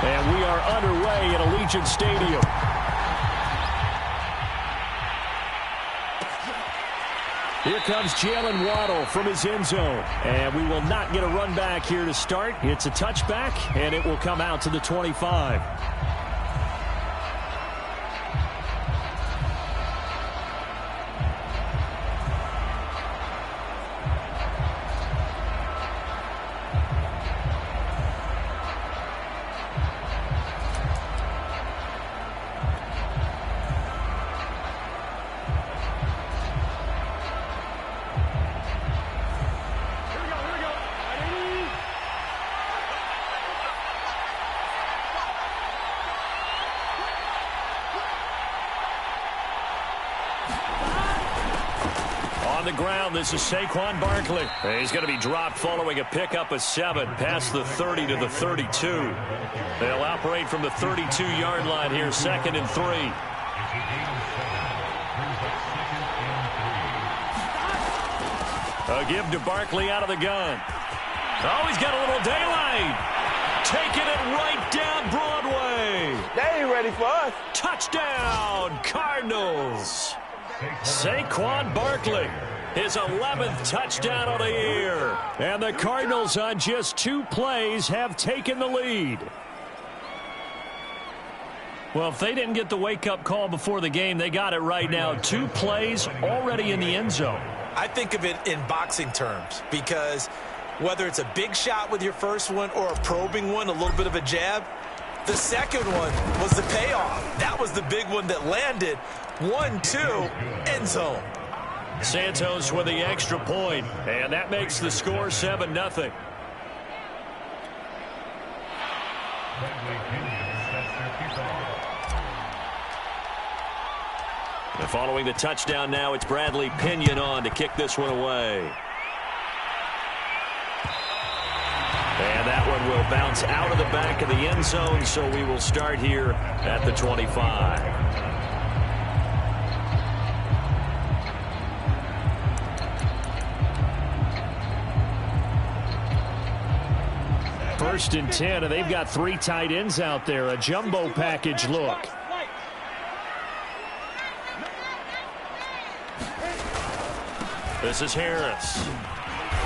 And we are underway at Allegiant Stadium. Here comes Jalen Waddle from his end zone. And we will not get a run back here to start. It's a touchback, and it will come out to the 25. On the ground, this is Saquon Barkley. He's going to be dropped following a pickup of 7 past the 30 to the 32. They'll operate from the 32-yard line here, 2nd and 3. A give to Barkley out of the gun. Oh, he's got a little daylight. Taking it right down Broadway. They ain't ready for us. Touchdown, Cardinals. Saquon Barkley, his 11th touchdown of the year. And the Cardinals on just 2 plays have taken the lead. Well, if they didn't get the wake-up call before the game, they got it right now. 2 plays already in the end zone. I think of it in boxing terms because whether it's a big shot with your first one or a probing one, a little bit of a jab, the second one was the payoff. That was the big one that landed. 1-2, end zone. Santos with the extra point, and that makes the score 7-0. And following the touchdown now, it's Bradley Pinion on to kick this one away. And that one will bounce out of the back of the end zone, so we will start here at the 25. First and 10, and they've got 3 tight ends out there. A jumbo package look. This is Harris.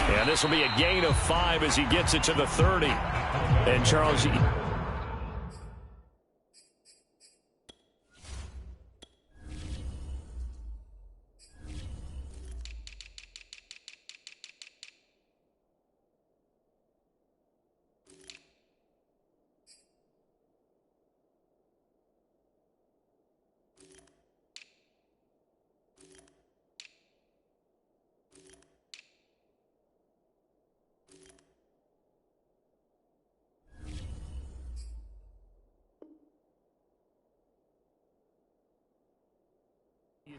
And this will be a gain of 5 as he gets it to the 30. And Charles...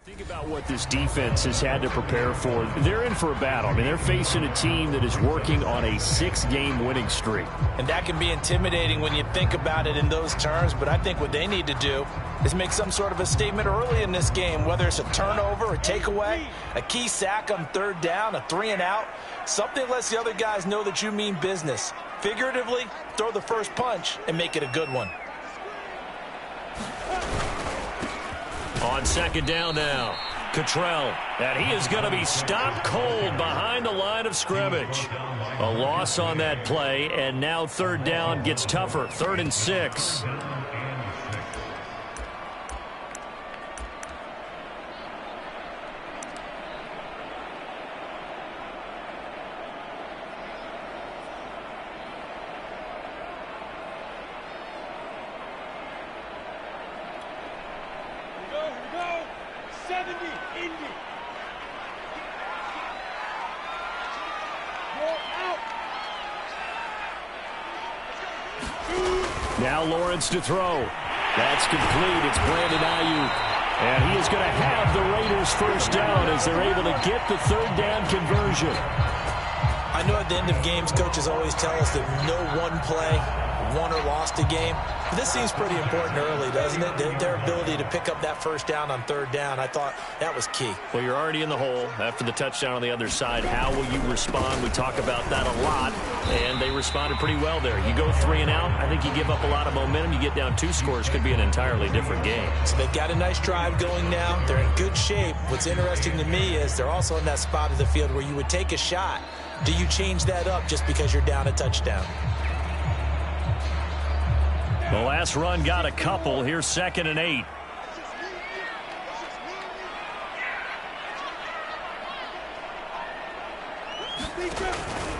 Think about what this defense has had to prepare for. They're in for a battle. I mean, they're facing a team that is working on a 6-game winning streak. And that can be intimidating when you think about it in those terms, but I think what they need to do is make some sort of a statement early in this game, whether it's a turnover, a takeaway, a key sack on 3rd down, a 3-and-out, something that lets the other guys know that you mean business. Figuratively, throw the first punch and make it a good one. On 2nd down now, Cottrell, and he is going to be stopped cold behind the line of scrimmage. A loss on that play, and now 3rd down gets tougher, 3rd and 6. Now Lawrence to throw. That's complete. It's Brandon Ayuk. And he is going to have the Raiders first down as they're able to get the 3rd down conversion. I know at the end of games, coaches always tell us that no one play won or lost a game. But this seems pretty important early, doesn't it? Their ability to pick up that first down on third down, I thought that was key. Well, you're already in the hole after the touchdown on the other side. How will you respond? We talk about that a lot, and they responded pretty well there. You go 3 and out, I think you give up a lot of momentum. You get down 2 scores, could be an entirely different game. So they've got a nice drive going now. They're in good shape. What's interesting to me is they're also in that spot of the field where you would take a shot. Do you change that up just because you're down a touchdown? The last run got a couple. Here's 2nd and 8.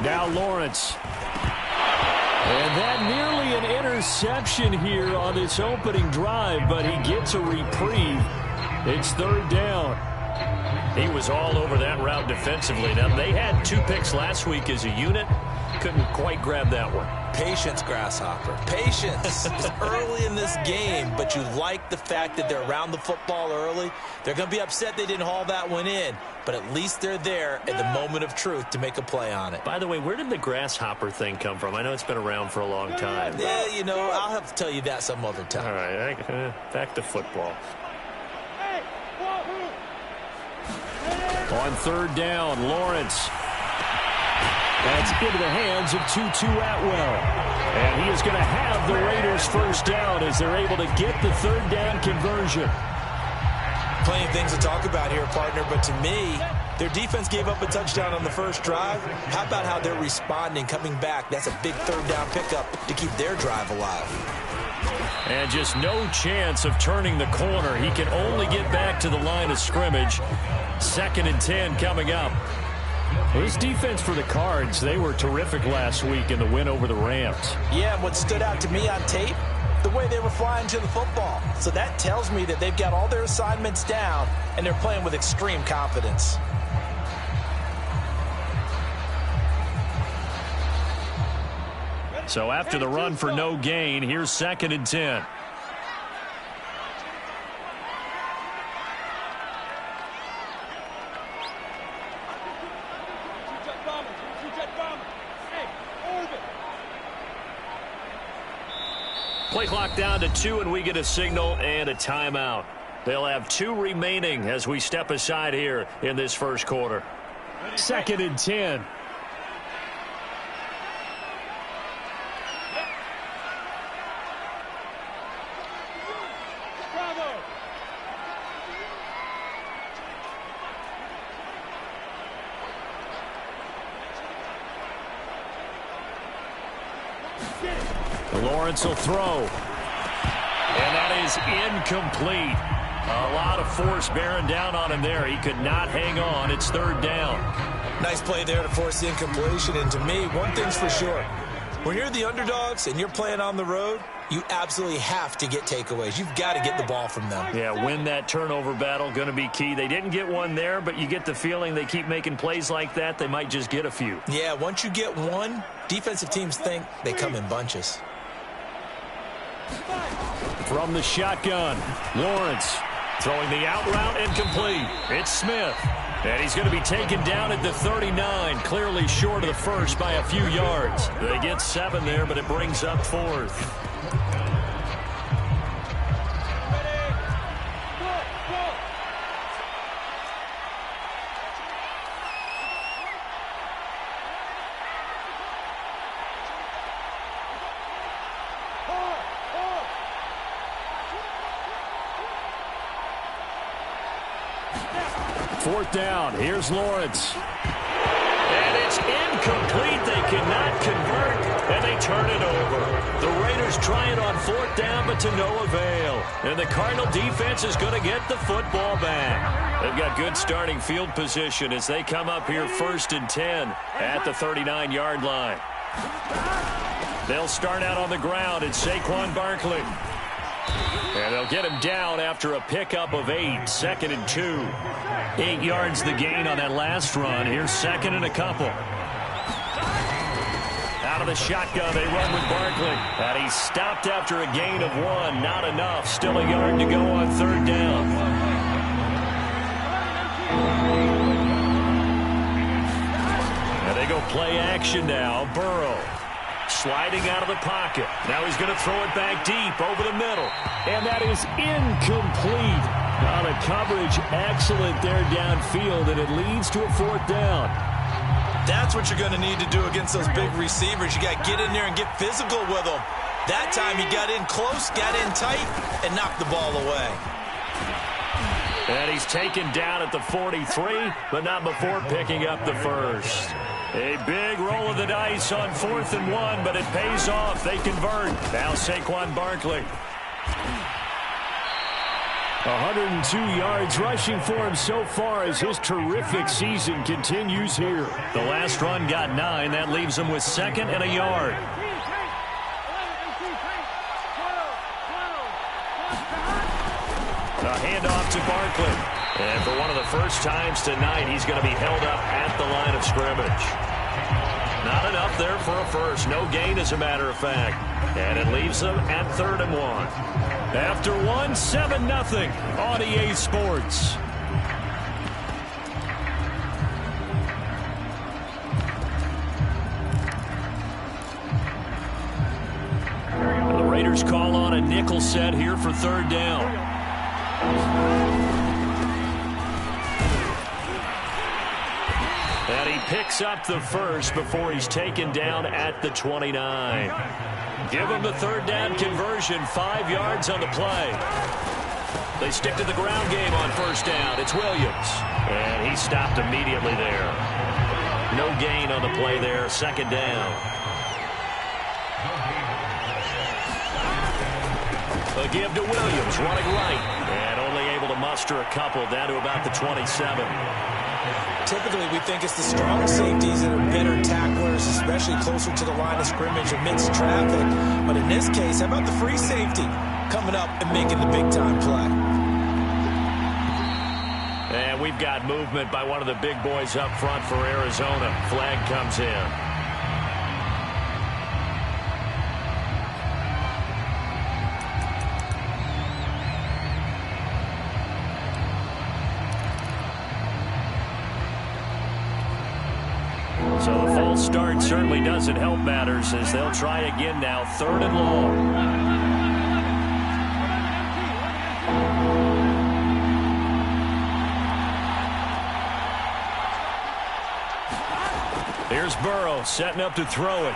Now Lawrence. And that nearly an interception here on this opening drive, but he gets a reprieve. It's 3rd down. He was all over that route defensively. Now, they had 2 picks last week as a unit. Couldn't quite grab that one. Patience, Grasshopper. Patience. It's early in this game, but you like the fact that they're around the football early. They're going to be upset they didn't haul that one in, but at least they're there at the moment of truth to make a play on it. By the way, where did the Grasshopper thing come from? I know it's been around for a long time. Yeah, you know, I'll have to tell you that some other time. All right, back to football. On 3rd down, Lawrence. That's into the hands of Tutu Atwell. And he is going to have the Raiders first down as they're able to get the 3rd down conversion. Plenty of things to talk about here, partner, but to me, their defense gave up a touchdown on the first drive. How about how they're responding, coming back? That's a big 3rd down pickup to keep their drive alive. And just no chance of turning the corner. He can only get back to the line of scrimmage. 2nd and 10 coming up. This defense for the Cards, they were terrific last week in the win over the Rams. Yeah, and what stood out to me on tape, the way they were flying to the football. So that tells me that they've got all their assignments down, and they're playing with extreme confidence. So after the run for no gain, here's 2nd and 10. Play clock down to 2, and we get a signal and a timeout. They'll have 2 remaining as we step aside here in this first quarter. 2nd and 10. Lawrence will throw. And that is incomplete. A lot of force bearing down on him there. He could not hang on. It's 3rd down. Nice play there to force the incompletion. And to me, one thing's for sure. When you're the underdogs and you're playing on the road, you absolutely have to get takeaways. You've got to get the ball from them. Yeah, win that turnover battle, going to be key. They didn't get one there, but you get the feeling they keep making plays like that, they might just get a few. Yeah, once you get one, defensive teams think they come in bunches. From the shotgun, Lawrence throwing the out route incomplete. It's Smith. And he's going to be taken down at the 39, clearly short of the first by a few yards. They get 7 there, but it brings up 4th. Fourth down. Here's Lawrence. And it's incomplete. They cannot convert, and they turn it over. The Raiders try it on 4th down, but to no avail. And the Cardinal defense is going to get the football back. They've got good starting field position as they come up here 1st and 10 at the 39-yard line. They'll start out on the ground. It's Saquon Barkley. And they'll get him down after a pickup of 8, 2nd and 2. 8 yards the gain on that last run. Here's 2nd and a couple. Out of the shotgun, they run with Barkley. And he's stopped after a gain of 1. Not enough. Still a yard to go on 3rd down. And they They go play action now. Burrow sliding out of the pocket. Now he's going to throw it back deep over the middle. And that is incomplete. Now the coverage excellent there downfield, and it leads to a 4th down. That's what you're going to need to do against those big receivers. You got to get in there and get physical with them. That time he got in close, got in tight, and knocked the ball away. And he's taken down at the 43, but not before picking up the first. A big roll of the dice on 4th and 1, but it pays off. They convert. Now Saquon Barkley. 102 yards rushing for him so far as his terrific season continues here. The last run got 9. That leaves him with 2nd and a yard. A handoff to Barkley. And for one of the first times tonight, he's going to be held up at the line of scrimmage. Not enough there for a first. No gain, as a matter of fact. And it leaves them at 3rd and 1. After 1, 7-0 on EA Sports. The Raiders call on a nickel set here for 3rd down. And he picks up the first before he's taken down at the 29. Give him the 3rd down conversion, 5 yards on the play. They stick to the ground game on 1st down. It's Williams. And he stopped immediately there. No gain on the play there, 2nd down. A give to Williams, running right. And only able to muster a couple down to about the 27. Typically, we think it's the strong safeties that are better tacklers, especially closer to the line of scrimmage amidst traffic. But in this case, how about the free safety coming up and making the big-time play? And we've got movement by one of the big boys up front for Arizona. Flag comes in. So the false start certainly doesn't help matters as they'll try again now, 3rd and long. Here's Burrow setting up to throw it.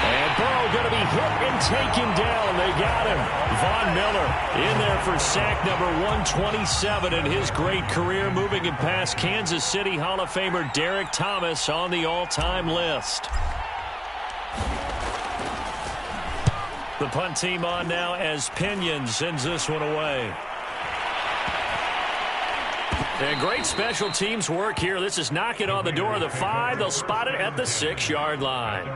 And Burrow going to be hit and taken down. They got him. Von Miller in there for sack number 127 in his great career, moving it past Kansas City Hall of Famer Derek Thomas on the all-time list. The punt team on now as Pinion sends this one away. And great special teams work here. This is knocking on the door of the 5. They'll spot it at the 6-yard line.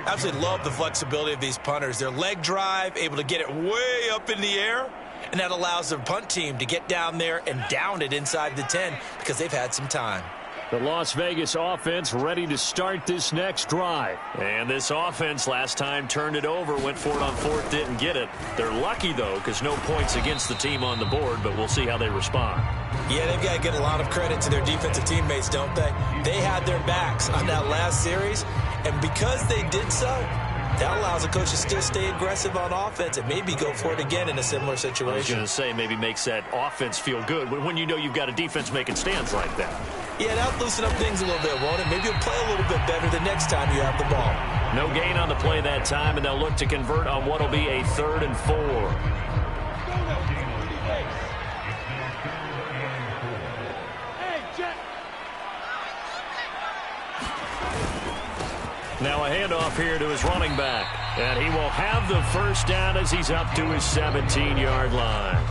Absolutely love the flexibility of these punters. Their leg drive, able to get it way up in the air, and that allows their punt team to get down there and down it inside the 10 because they've had some time. The Las Vegas offense ready to start this next drive. And this offense last time turned it over, went for it on 4th, didn't get it. They're lucky, though, because no points against the team on the board, but we'll see how they respond. Yeah, they've got to get a lot of credit to their defensive teammates, don't they? They had their backs on that last series, and because they did so, that allows the coach to still stay aggressive on offense and maybe go for it again in a similar situation. I was going to say maybe makes that offense feel good when you know you've got a defense making stands like that. Yeah, that'll loosen up things a little bit, won't it? Maybe you'll play a little bit better the next time you have the ball. No gain on the play that time, and they'll look to convert on what will be a 3rd and 4. Now a handoff here to his running back. And he will have the first down as he's up to his 17-yard line.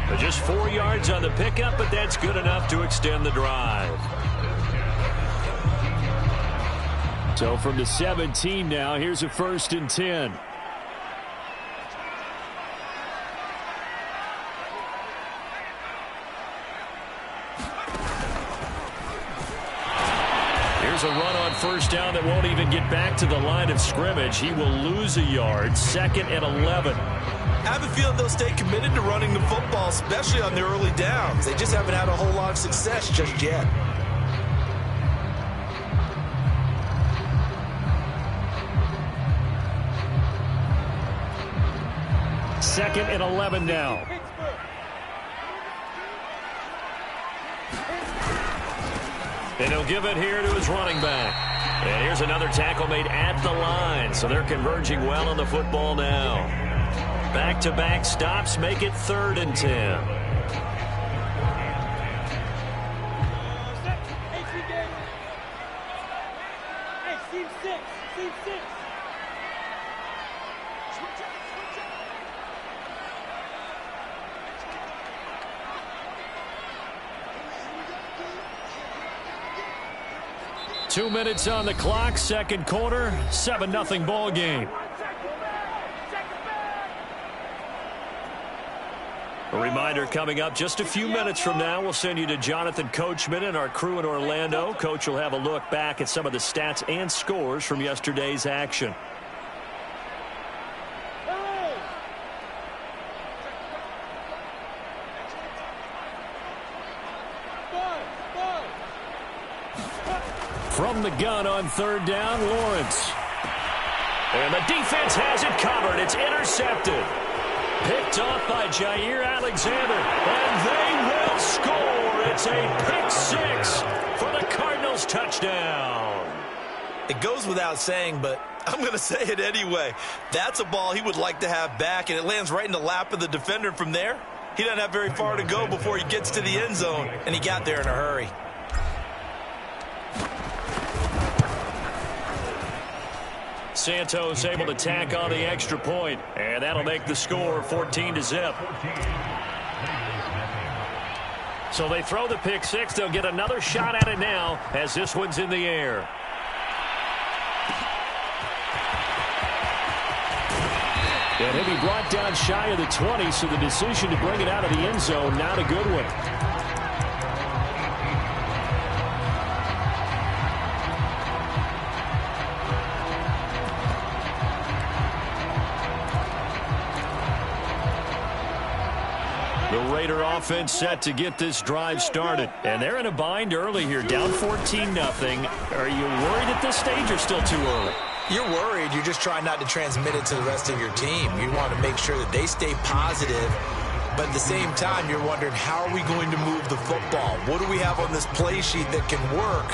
But just 4 yards on the pickup, but that's good enough to extend the drive. So from the 17 now, here's a 1st and 10. Here's a run on 1st down that won't even get back to the line of scrimmage. He will lose a yard, 2nd and 11. I have a feeling they'll stay committed to running the football, especially on their early downs. They just haven't had a whole lot of success just yet. 2nd and 11 now. And he'll give it here to his running back. And here's another tackle made at the line. So they're converging well on the football now. Back-to-back stops make it 3rd and 10. Two minutes on the clock, second quarter, 7-0 ball game. A reminder coming up just a few minutes from now, we'll send you to Jonathan Coachman and our crew in Orlando. Coach will have a look back at some of the stats and scores from yesterday's action. From the gun on 3rd down, Lawrence. And the defense has it covered. It's intercepted. Picked off by Jair Alexander. And they will score. It's a pick 6 for the Cardinals touchdown. It goes without saying, but I'm going to say it anyway. That's a ball he would like to have back, and it lands right in the lap of the defender. From there, he doesn't have very far to go before he gets to the end zone, and he got there in a hurry. Santos able to tack on the extra point, and that'll make the score 14-0. So they throw the pick 6. They'll get another shot at it now as this one's in the air. And he'll be brought down shy of the 20, so the decision to bring it out of the end zone, not a good one. The Raider offense set to get this drive started. And they're in a bind early here, down 14-0. Are you worried at this stage or still too early? You're worried. You're just trying not to transmit it to the rest of your team. You want to make sure that they stay positive. But at the same time, you're wondering, how are we going to move the football? What do we have on this play sheet that can work?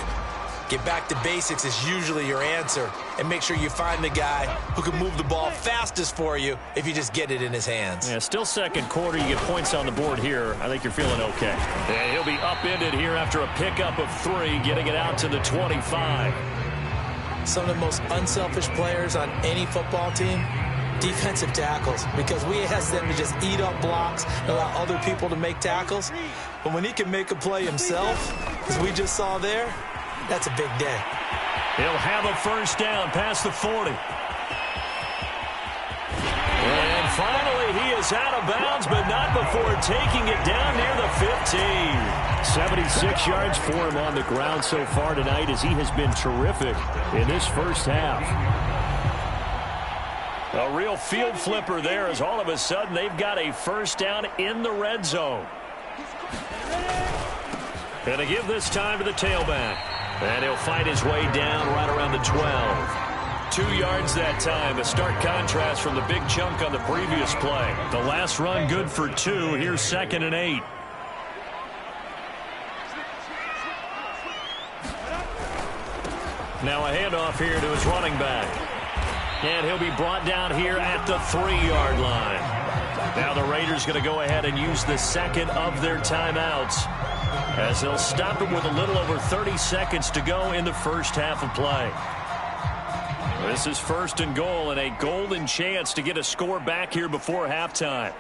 Get back to basics is usually your answer. And make sure you find the guy who can move the ball fastest for you if you just get it in his hands. Yeah, still second quarter. You get points on the board here. I think you're feeling okay. And he'll be upended here after a pickup of 3, getting it out to the 25. Some of the most unselfish players on any football team, defensive tackles, because we ask them to just eat up blocks and allow other people to make tackles. But when he can make a play himself, as we just saw there, that's a big day. He'll have a first down past the 40. And finally, he is out of bounds, but not before taking it down near the 15. 76 yards for him on the ground so far tonight, as he has been terrific in this first half. A real field flipper there, as all of a sudden they've got a first down in the red zone. And to give this time to the tailback. And he'll fight his way down right around the 12. 2 yards that time, a stark contrast from the big chunk on the previous play. The last run good for 2. Here's 2nd and 8. Now a handoff here to his running back. And he'll be brought down here at the 3-yard line. Now the Raiders going to go ahead and use the second of their timeouts, as they'll stop him with a little over 30 seconds to go in the first half of play. This is 1st and goal, and a golden chance to get a score back here before halftime.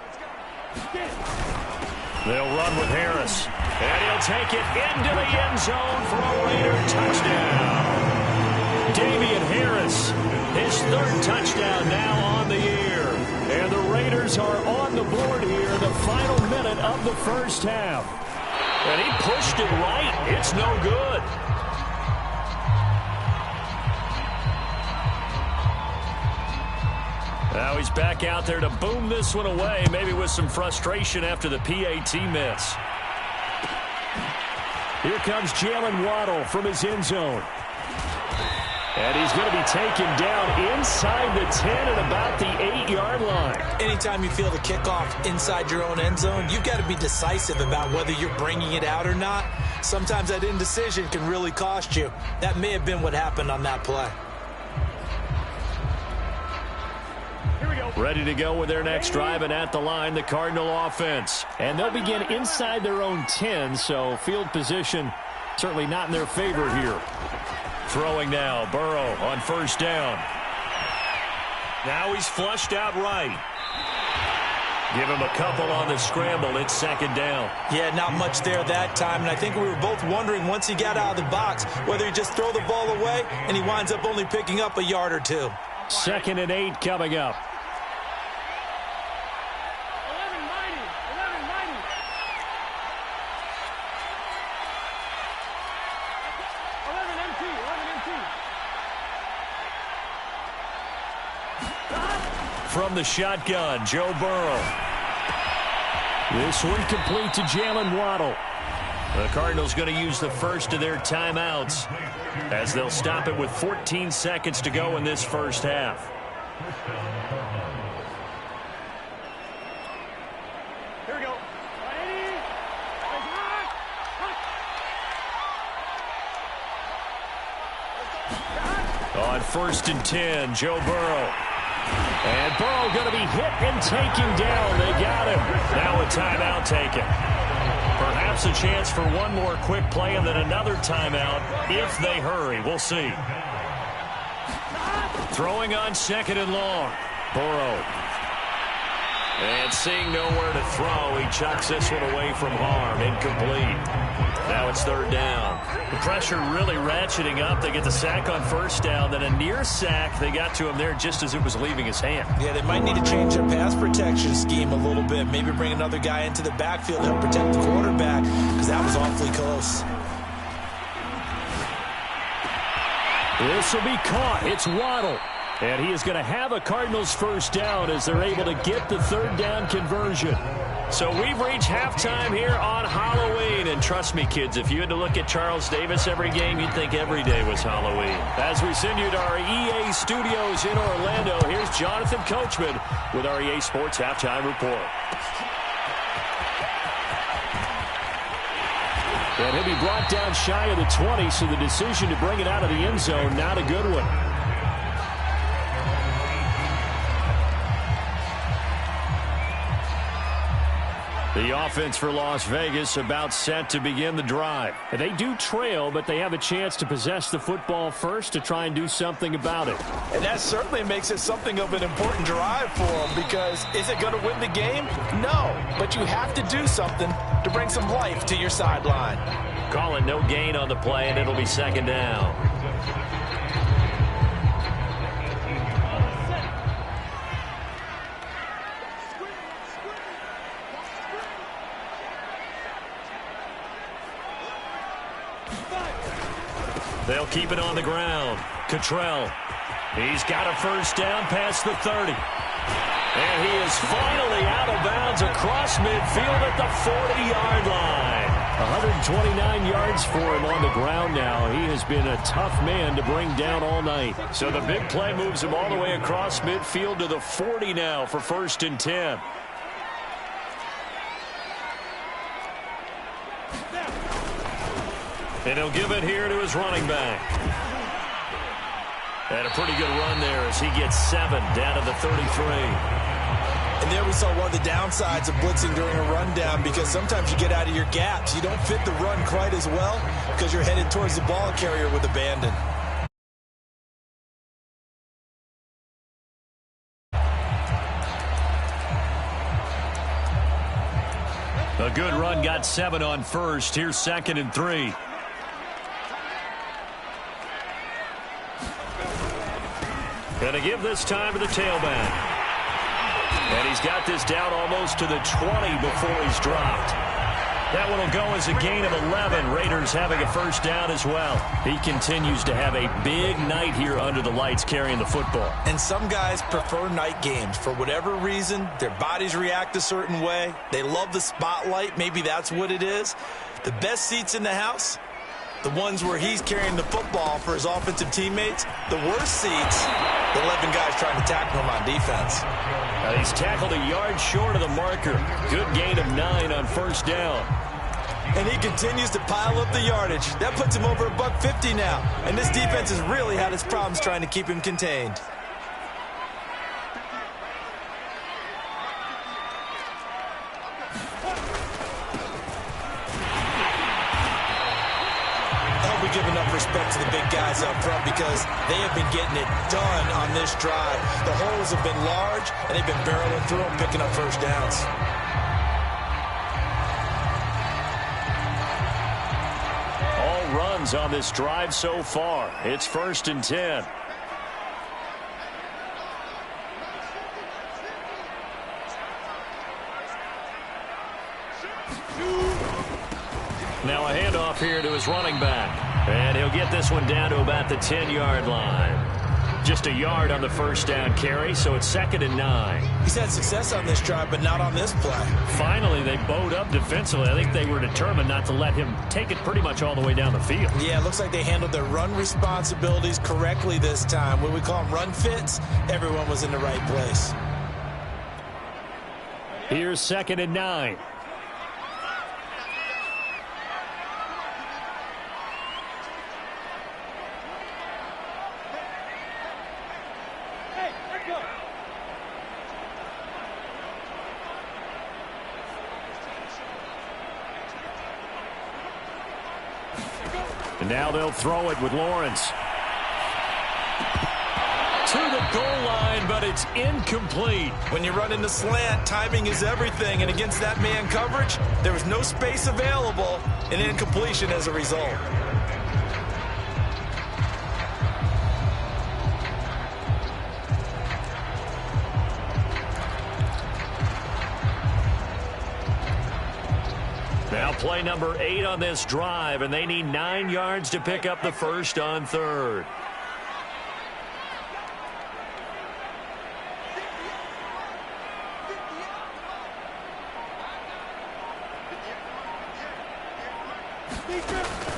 They'll run with Harris, and he'll take it into the end zone for a Raider touchdown. Damian Harris, his 3rd touchdown now on the year. And the Raiders are on the board here in the final minute of the first half. And he pushed it right. It's no good. Now he's back out there to boom this one away, maybe with some frustration after the PAT miss. Here comes Jalen Waddle from his end zone. And he's going to be taken down inside the 10 at about the 8-yard line. Anytime you feel the kickoff inside your own end zone, you've got to be decisive about whether you're bringing it out or not. Sometimes that indecision can really cost you. That may have been what happened on that play. Ready to go with their next drive, and at the line, the Cardinal offense. And they'll begin inside their own 10, so field position certainly not in their favor here. Throwing now, Burrow on first down. Now he's flushed out right. Give him a couple on the scramble. It's second down. Yeah, not much there that time, and I think we were both wondering once he got out of the box whether he just throw the ball away, and he winds up only picking up a yard or two. 2nd and 8 coming up. From the shotgun, Joe Burrow. This one complete to Jalen Waddle. The Cardinals going to use the first of their timeouts as they'll stop it with 14 seconds to go in this first half. Here we go. On 1st and 10, Joe Burrow. And Burrow going to be hit and taken down. They got him. Now a timeout taken. Perhaps a chance for one more quick play and then another timeout if they hurry. We'll see. Throwing on 2nd and long. Burrow. And seeing nowhere to throw, he chucks this one away from harm. Incomplete. Now it's 3rd down. The pressure really ratcheting up. They get the sack on first down, then a near sack. They got to him there just as it was leaving his hand. Yeah, they might need to change their pass protection scheme a little bit. Maybe bring another guy into the backfield to help protect the quarterback, because that was awfully close. This will be caught. It's Waddle. And he is going to have a Cardinals first down as they're able to get the 3rd down conversion. So we've reached halftime here on Halloween. And trust me, kids, if you had to look at Charles Davis every game, you'd think every day was Halloween. As we send you to our EA studios in Orlando, here's Jonathan Coachman with our EA Sports Halftime Report. And he'll be brought down shy of the 20, so the decision to bring it out of the end zone, not a good one. The offense for Las Vegas about set to begin the drive. They do trail, but they have a chance to possess the football first to try and do something about it. And that certainly makes it something of an important drive for them, because is it going to win the game? No, but you have to do something to bring some life to your sideline. Calling no gain on the play, and it'll be 2nd down. They'll keep it on the ground. Cottrell. He's got a first down past the 30. And he is finally out of bounds across midfield at the 40-yard line. 129 yards for him on the ground now. He has been a tough man to bring down all night. So the big play moves him all the way across midfield to the 40 now for 1st and 10. And he'll give it here to his running back. And a pretty good run there as he gets 7 down to the 33. And there we saw one of the downsides of blitzing during a rundown, because sometimes you get out of your gaps. You don't fit the run quite as well because you're headed towards the ball carrier with abandon. A good run, got 7 on first. Here's 2nd and 3. Going to give this time to the tailback. And he's got this down almost to the 20 before he's dropped. That one will go as a gain of 11. Raiders having a first down as well. He continues to have a big night here under the lights carrying the football. And some guys prefer night games. For whatever reason, their bodies react a certain way. They love the spotlight. Maybe that's what it is. The best seats in the house, The ones where he's carrying the football for his offensive teammates, the worst seats, the 11 guys trying to tackle him on defense. He's tackled a yard short of the marker. Good gain of 9 on first down. And he continues to pile up the yardage. That puts him over $150 now. And this defense has really had its problems trying to keep him contained. Give enough respect to the big guys up front because they have been getting it done on this drive. The holes have been large, and they've been barreling through them, picking up first downs. All runs on this drive so far. It's 1st and 10. Now a handoff here to his running back. And he'll get this one down to about the 10-yard line. Just a yard on the first down carry, so it's 2nd and 9. He's had success on this drive, but not on this play. Finally, they bowed up defensively. I think they were determined not to let him take it pretty much all the way down the field. Yeah, it looks like they handled their run responsibilities correctly this time. When we call them run fits, everyone was in the right place. Here's 2nd and 9. And now they'll throw it with Lawrence. To the goal line, but it's incomplete. When you run in the slant, timing is everything. And against that man coverage, there was no space available, and incompletion as a result. Now play number 8 on this drive, and they need 9 yards to pick up the first on 3rd.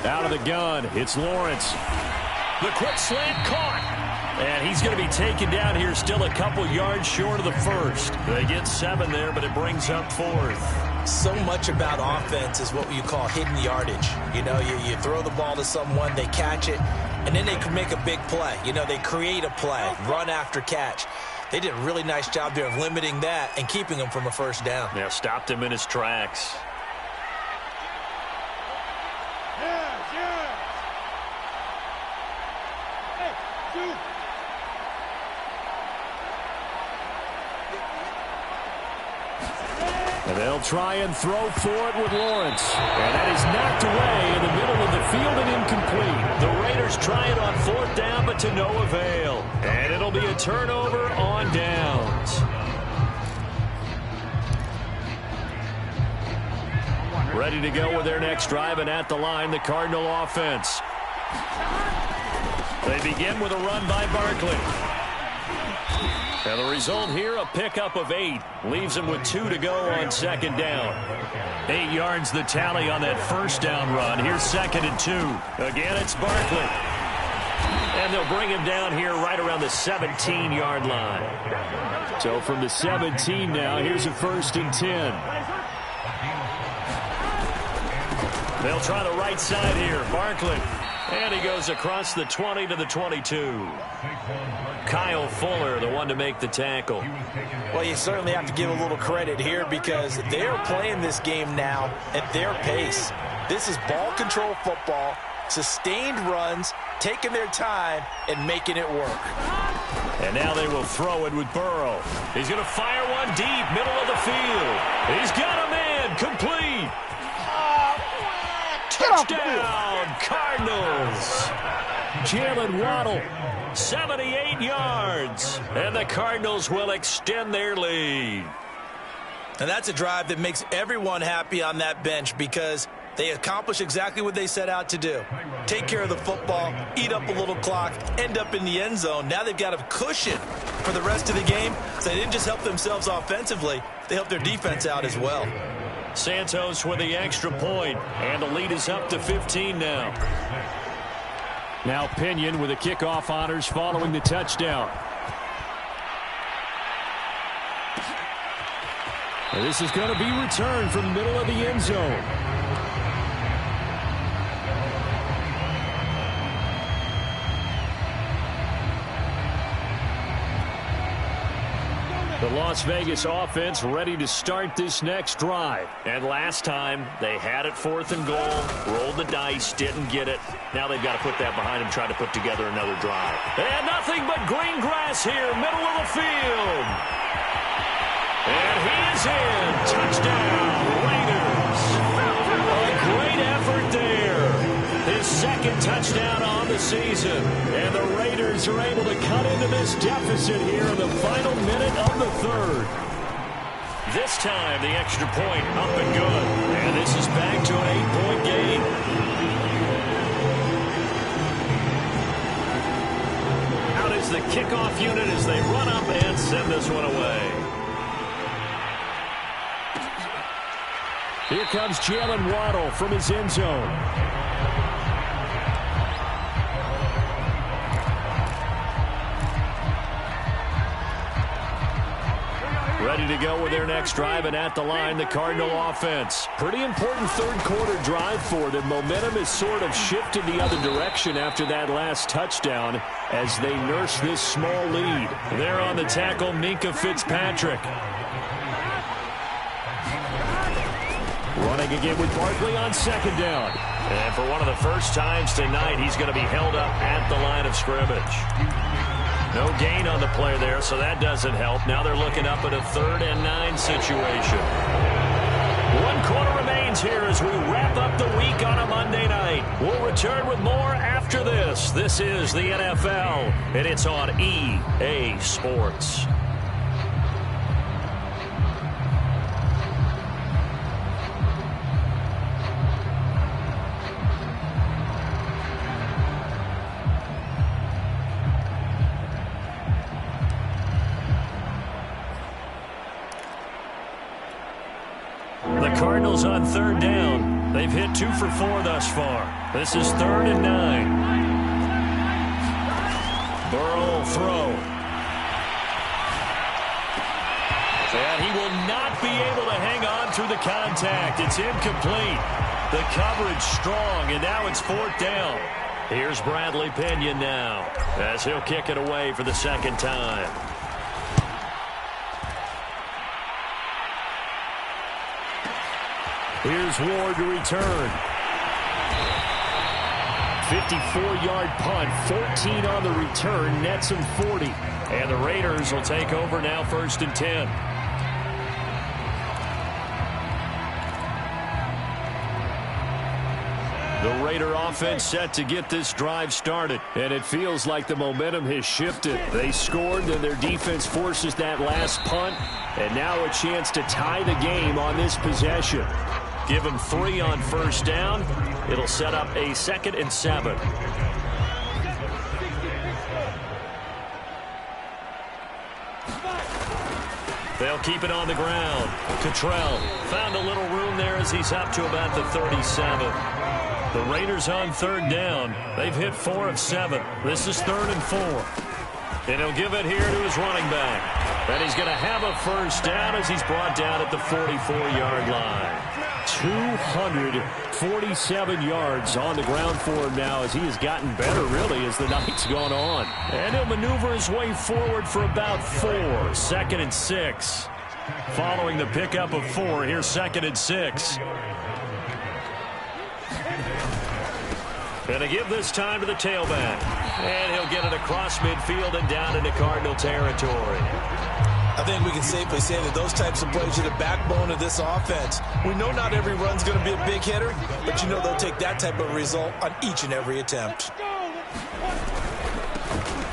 Out of the gun, it's Lawrence. The quick slant caught. And he's going to be taken down here, still a couple yards short of the first. They get 7 there, but it brings up 4th. So much about offense is what you call hidden yardage. You know, you throw the ball to someone, they catch it, and then they can make a big play. You know, they create a play, run after catch. They did a really nice job there of limiting that and keeping him from a first down. Yeah, stopped him in his tracks. And they'll try and throw for it with Lawrence. And that is knocked away in the middle of the field and incomplete. The Raiders try it on 4th down, but to no avail. And it'll be a turnover on downs. Ready to go with their next drive, and at the line, the Cardinal offense. They begin with a run by Barkley. And the result here, a pickup of 8. Leaves him with 2 to go on 2nd down. 8 yards the tally on that first down run. Here's 2nd and 2. Again, it's Barkley. And they'll bring him down here right around the 17-yard line. So from the 17 now, here's a 1st and 10. They'll try the right side here. Barkley. And he goes across the 20 to the 22. Kyle Fuller, the one to make the tackle. Well, you certainly have to give a little credit here because they're playing this game now at their pace. This is ball control football, sustained runs, taking their time, and making it work. And now they will throw it with Burrow. He's going to fire one deep, middle of the field. He's got a man, complete. Touchdown, Cardinals. Jalen Waddle, 78 yards. And the Cardinals will extend their lead. And that's a drive that makes everyone happy on that bench because they accomplish exactly what they set out to do. Take care of the football, eat up a little clock, end up in the end zone. Now they've got a cushion for the rest of the game. So they didn't just help themselves offensively, they helped their defense out as well. Santos with the extra point, and the lead is up to 15 now. Now Pinion with the kickoff honors following the touchdown. And this is going to be returned from the middle of the end zone. The Las Vegas offense ready to start this next drive. And last time, they had it 4th and goal, rolled the dice, didn't get it. Now they've got to put that behind them, try to put together another drive. And nothing but green grass here, middle of the field. And he is in. Touchdown, Raiders. A great effort there. His second touchdown on the season. And the Raiders are able to cut into this deficit here in the final minute of the third. This time, the extra point up and good. And this is back to an 8-point game. Out is the kickoff unit as they run up and send this one away. Here comes Jalen Waddle from his end zone. Ready to go with their next drive, and at the line, the Cardinal offense. Pretty important third-quarter drive for them. Momentum has sort of shifted the other direction after that last touchdown as they nurse this small lead. There on the tackle, Minkah Fitzpatrick. Running again with Barkley on 2nd down. And for one of the first times tonight, he's going to be held up at the line of scrimmage. No gain on the play there, so that doesn't help. Now they're looking up at a 3rd and 9 situation. 1 quarter remains here as we wrap up the week on a Monday night. We'll return with more after this. This is the NFL, and it's on EA Sports. Cardinals on 3rd down. They've hit 2 for 4 thus far. This is 3rd and 9. Burrow will throw. And he will not be able to hang on through the contact. It's incomplete. The coverage strong, and now it's 4th down. Here's Bradley Pinion now as he'll kick it away for the 2nd time. Here's Ward to return. 54-yard punt, 14 on the return, nets him 40. And the Raiders will take over now 1st and 10. The Raider offense set to get this drive started. And it feels like the momentum has shifted. They scored, then their defense forces that last punt. And now a chance to tie the game on this possession. Give him 3 on 1st down. It'll set up a 2nd and 7. They'll keep it on the ground. Cottrell found a little room there as he's up to about the 37. The Raiders on 3rd down. They've hit 4 of 7. This is 3rd and 4. And he'll give it here to his running back. And he's going to have a 1st down as he's brought down at the 44-yard line. 247 yards on the ground for him now as he has gotten better, really, as the night's gone on. And he'll maneuver his way forward for about 4. 2nd and 6. Following the pickup of 4, here's 2nd and 6. Gonna give this time to the tailback. And he'll get it across midfield and down into Cardinal territory. I think we can safely say that those types of plays are the backbone of this offense. We know not every run's going to be a big hitter, but you know they'll take that type of result on each and every attempt.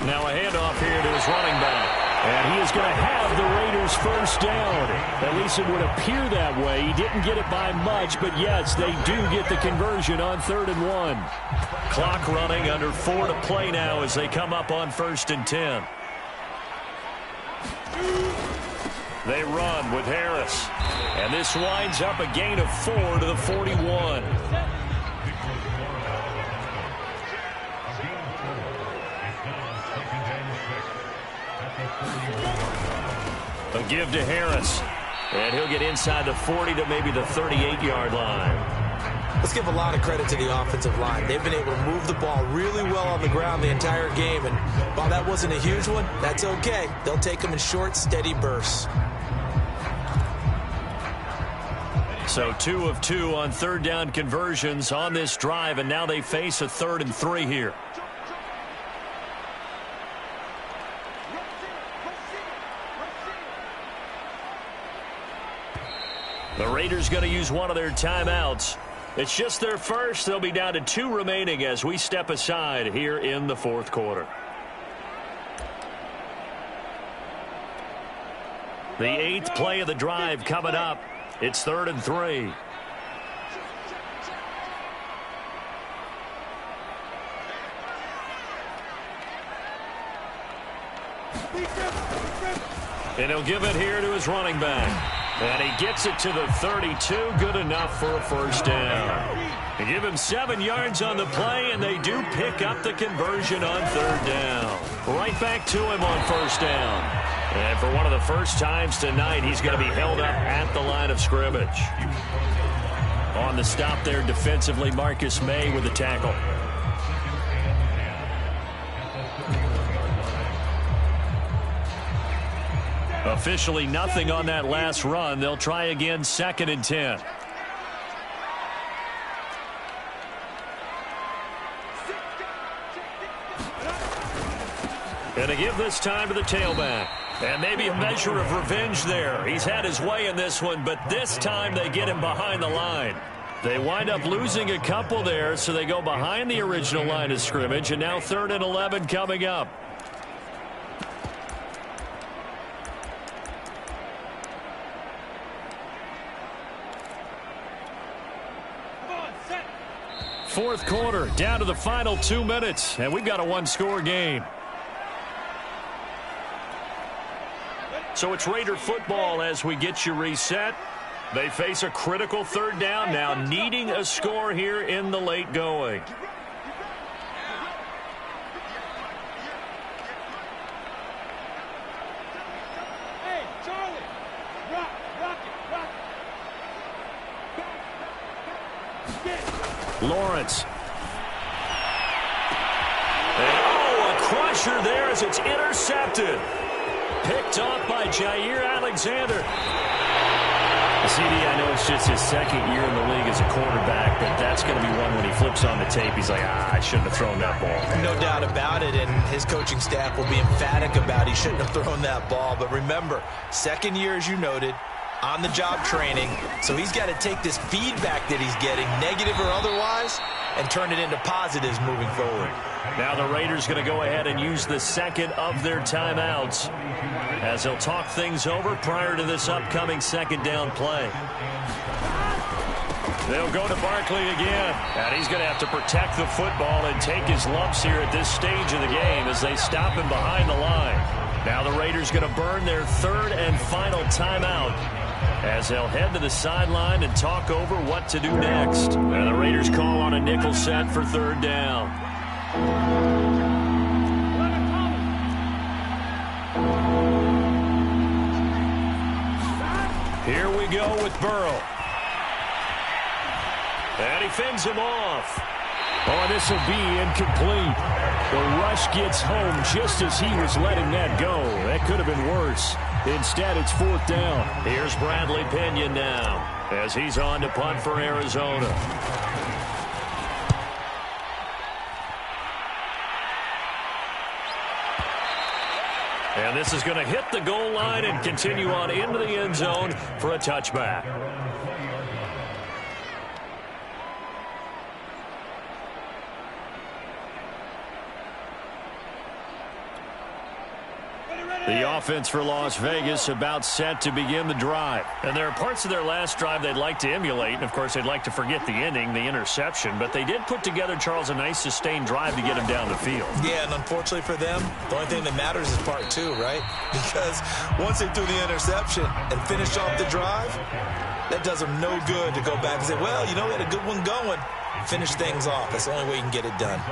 Now a handoff here to his running back. And he is going to have the Raiders' 1st down. At least it would appear that way. He didn't get it by much, but yes, they do get the conversion on 3rd and 1. Clock running, under 4 to play now as they come up on 1st and 10. They run with Harris. And this winds up a gain of 4 to the 41. A give to Harris. And he'll get inside the 40 to maybe the 38-yard line. Let's give a lot of credit to the offensive line. They've been able to move the ball really well on the ground the entire game. And while that wasn't a huge one, that's okay. They'll take them in short, steady bursts. So 2 of 2 on third down conversions on this drive, and now they face a 3rd and 3 here. The Raiders going to use one of their timeouts. It's just their first. They'll be down to 2 remaining as we step aside here in the 4th quarter. The 8th play of the drive coming up. It's 3rd and 3. And he'll give it here to his running back. And he gets it to the 32. Good enough for a first down. They give him 7 yards on the play, and they do pick up the conversion on 3rd down. Right back to him on 1st down. And for one of the first times tonight, he's going to be held up at the line of scrimmage. On the stop there defensively, Marcus May with the tackle. Officially nothing on that last run. They'll try again, 2nd and 10. And to give this time to the tailback. And maybe a measure of revenge there. He's had his way in this one, but this time they get him behind the line. They wind up losing a couple there, so they go behind the original line of scrimmage, and now 3rd and 11 coming up. Fourth quarter, down to the final 2 minutes, and we've got a 1-score game. So it's Raider football as we get you reset. They face a critical 3rd down now, needing a score here in the late going. Hey, Charlie, rock it. Lawrence. And, a crusher there as it's intercepted. Picked off by Jair Alexander. CD, I know it's just his 2nd year in the league as a quarterback, but that's going to be one when he flips on the tape. He's like, I shouldn't have thrown that ball. No doubt about it, and his coaching staff will be emphatic about he shouldn't have thrown that ball. But remember, 2nd year, as you noted, on-the-job training. So he's got to take this feedback that he's getting, negative or otherwise, and turn it into positives moving forward. Now the Raiders going to go ahead and use the 2nd of their timeouts as they'll talk things over prior to this upcoming 2nd down play. They'll go to Barkley again, and he's going to have to protect the football and take his lumps here at this stage of the game as they stop him behind the line. Now the Raiders going to burn their 3rd and final timeout as they'll head to the sideline and talk over what to do next. And the Raiders call on a nickel set for 3rd down. Here we go with Burrow. And he fends him off. Oh, this will be incomplete. The rush gets home just as he was letting that go. That could have been worse. Instead, it's 4th down. Here's Bradley Pinion now as he's on to punt for Arizona. And this is going to hit the goal line and continue on into the end zone for a touchback. The offense for Las Vegas about set to begin the drive. And there are parts of their last drive they'd like to emulate. And, of course, they'd like to forget the ending, the interception. But they did put together, Charles, a nice sustained drive to get him down the field. Yeah, and unfortunately for them, the only thing that matters is part two, right? Because once they threw the interception and finished off the drive, that does them no good to go back and say, well, you know, we had a good one going. Finish things off. That's the only way you can get it done.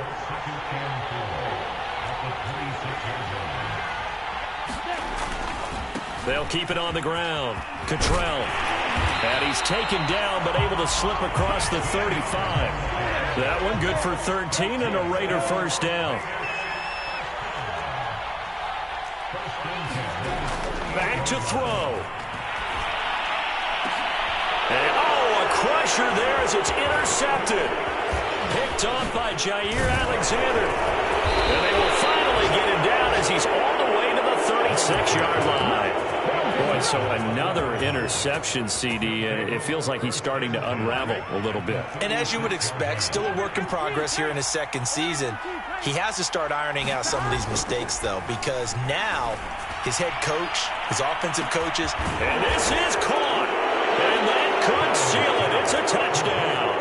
They'll keep it on the ground. Cottrell. And he's taken down, but able to slip across the 35. That one good for 13 and a Raider first down. Back to throw. And, a crusher there as it's intercepted. Picked off by Jair Alexander. And they will finally get him down as he's all the way to the 36-yard line. Boy, so another interception, CD. It feels like he's starting to unravel a little bit. And as you would expect, still a work in progress here in his second season. He has to start ironing out some of these mistakes, though, because now his head coach, his offensive coaches. And this is caught. And that could seal it. It's a touchdown.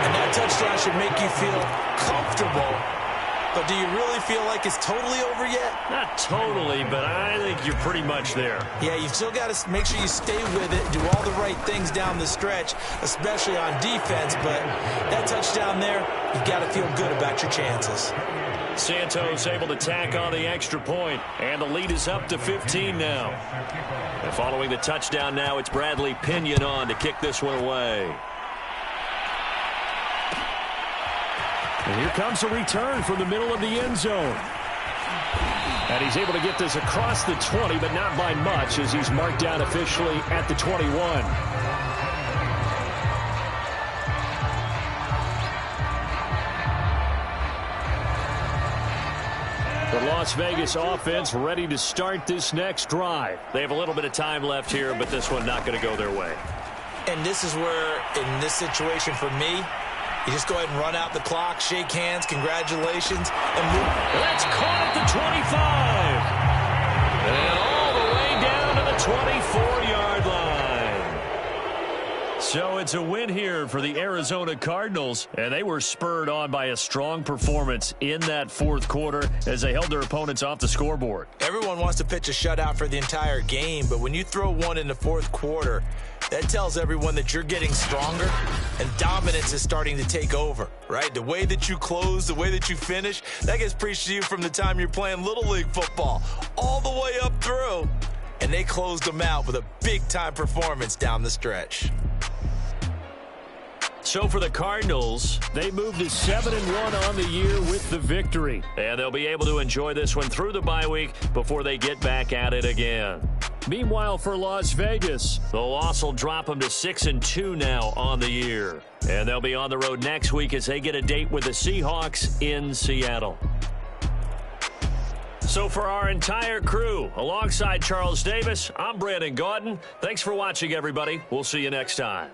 And that touchdown should make you feel comfortable. But do you really feel like it's totally over yet? Not totally, but I think you're pretty much there. Yeah, you've still got to make sure you stay with it, do all the right things down the stretch, especially on defense. But that touchdown there, you've got to feel good about your chances. Santos able to tack on the extra point, and the lead is up to 15 now. And following the touchdown now, it's Bradley Pinion on to kick this one away. And here comes a return from the middle of the end zone. And he's able to get this across the 20, but not by much, as he's marked down officially at the 21. The Las Vegas offense ready to start this next drive. They have a little bit of time left here, but this one not going to go their way. And this is where, in this situation for me, you just go ahead and run out the clock, shake hands, congratulations, and move. That's caught at the 25. And all the way down to the 24-yard line. So it's a win here for the Arizona Cardinals, and they were spurred on by a strong performance in that fourth quarter as they held their opponents off the scoreboard. Everyone wants to pitch a shutout for the entire game, but when you throw one in the fourth quarter, that tells everyone that you're getting stronger and dominance is starting to take over, right? The way that you close, the way that you finish, that gets preached to you from the time you're playing Little League football all the way up through. And they closed them out with a big-time performance down the stretch. So for the Cardinals, they moved to 7-1 on the year with the victory. And they'll be able to enjoy this one through the bye week before they get back at it again. Meanwhile, for Las Vegas, the loss will drop them to 6-2 now on the year. And they'll be on the road next week as they get a date with the Seahawks in Seattle. So for our entire crew, alongside Charles Davis, I'm Brandon Gaudin. Thanks for watching, everybody. We'll see you next time.